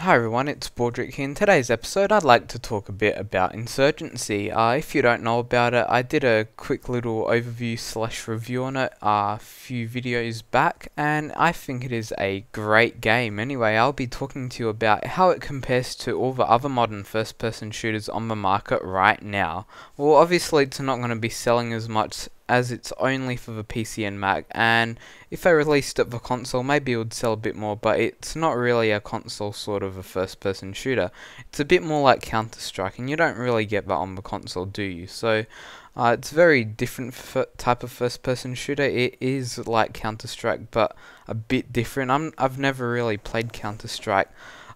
Hi everyone, it's Bordrick here. In today's episode I'd like to talk a bit about Insurgency. If you don't know about it, I did a quick little overview / review on it a few videos back, and I think it is a great game. Anyway, I'll be talking to you about how it compares to all the other modern first person shooters on the market right now. Well, obviously it's not going to be selling as much as it's only for the PC and Mac, and if they released it for console maybe it would sell a bit more, but it's not really a console sort of a first person shooter. It's a bit more like Counter-Strike, and you don't really get that on the console, do you? So it's a very different type of first person shooter. It is like Counter-Strike but a bit different. I've never really played Counter-Strike.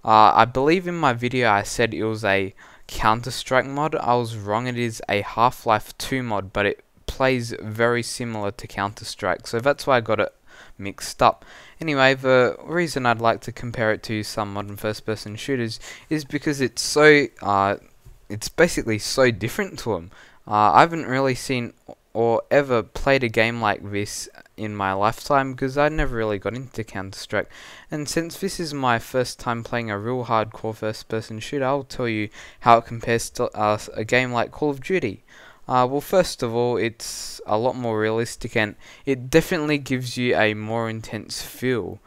I believe in my video I said it was a Counter-Strike mod. I was wrong, it is a Half-Life 2 mod, but it plays very similar to Counter-Strike, so that's why I got it mixed up. Anyway, the reason I'd like to compare it to some modern first-person shooters is because it's basically so different to them. I haven't really seen or ever played a game like this in my lifetime because I never really got into Counter-Strike, and since this is my first time playing a real hardcore first-person shooter, I'll tell you how it compares to a game like Call of Duty. Well, first of all, it's a lot more realistic and it definitely gives you a more intense feel.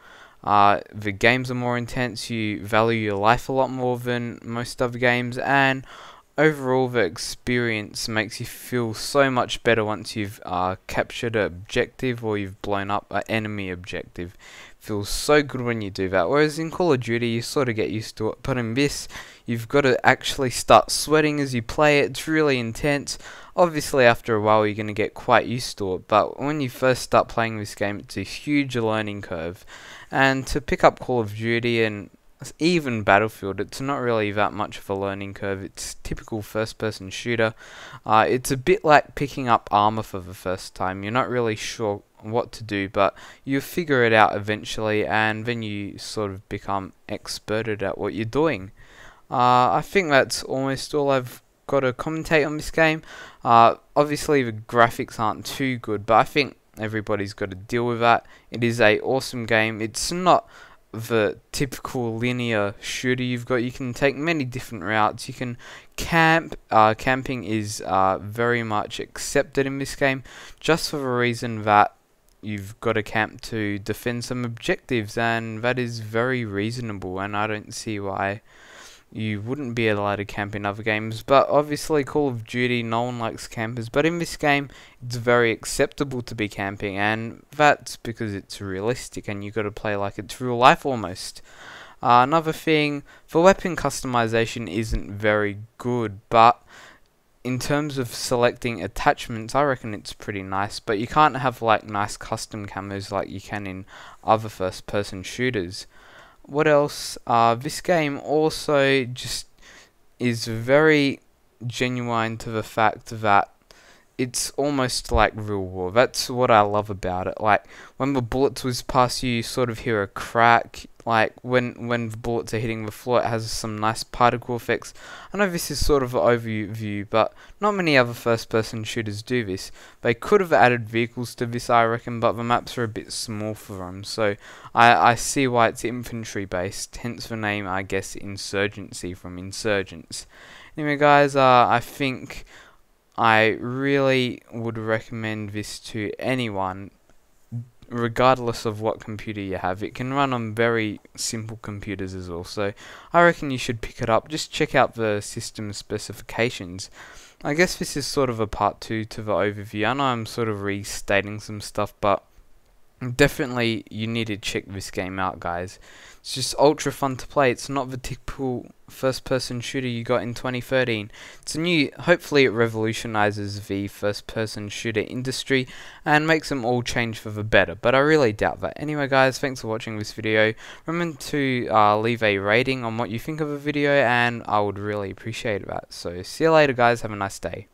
The games are more intense, you value your life a lot more than most other games, and overall the experience makes you feel so much better once you've captured an objective or you've blown up an enemy objective. Feels so good when you do that, whereas in Call of Duty you sort of get used to it, but in this you've got to actually start sweating as you play it. It's really intense. Obviously after a while you're going to get quite used to it, but when you first start playing this game it's a huge learning curve, and to pick up Call of Duty and even Battlefield, it's not really that much of a learning curve. It's typical first person shooter. It's a bit like picking up armor for the first time. You're not really sure what to do, but you figure it out eventually, and then you sort of become experted at what you're doing. I think that's almost all I've got to commentate on this game. Obviously the graphics aren't too good, but I think everybody's got to deal with that. It is a awesome game. It's not the typical linear shooter you've got. You can take many different routes. You can camp. Camping is very much accepted in this game, just for the reason that you've got to camp to defend some objectives, and that is very reasonable, and I don't see why you wouldn't be allowed to camp in other games. But obviously Call of Duty, no one likes campers, but in this game it's very acceptable to be camping, and that's because it's realistic and you've got to play like it's real life almost. Another thing, the weapon customization isn't very good, but in terms of selecting attachments I reckon it's pretty nice, but you can't have like nice custom camos like you can in other first person shooters. What else? This game also just is very genuine to the fact that it's almost like real war. That's what I love about it. Like when the bullets whiz past you, you sort of hear a crack. Like when the bullets are hitting the floor, it has some nice particle effects. I know this is sort of an overview, but not many other first-person shooters do this. They could have added vehicles to this, I reckon, but the maps are a bit small for them. So I see why it's infantry-based, hence the name, I guess, Insurgency from Insurgents. Anyway, guys, I think I really would recommend this to anyone, regardless of what computer you have. It can run on very simple computers as well, so I reckon you should pick it up. Just check out the system specifications. I guess this is sort of a part 2 to the overview. I know I'm sort of restating some stuff, but definitely you need to check this game out, guys. It's just ultra fun to play. It's not the typical first person shooter you got in 2013. It's a new, hopefully it revolutionizes the first person shooter industry and makes them all change for the better, but I really doubt that. Anyway guys, thanks for watching this video. Remember to leave a rating on what you think of the video, and I would really appreciate that. So see you later guys, have a nice day.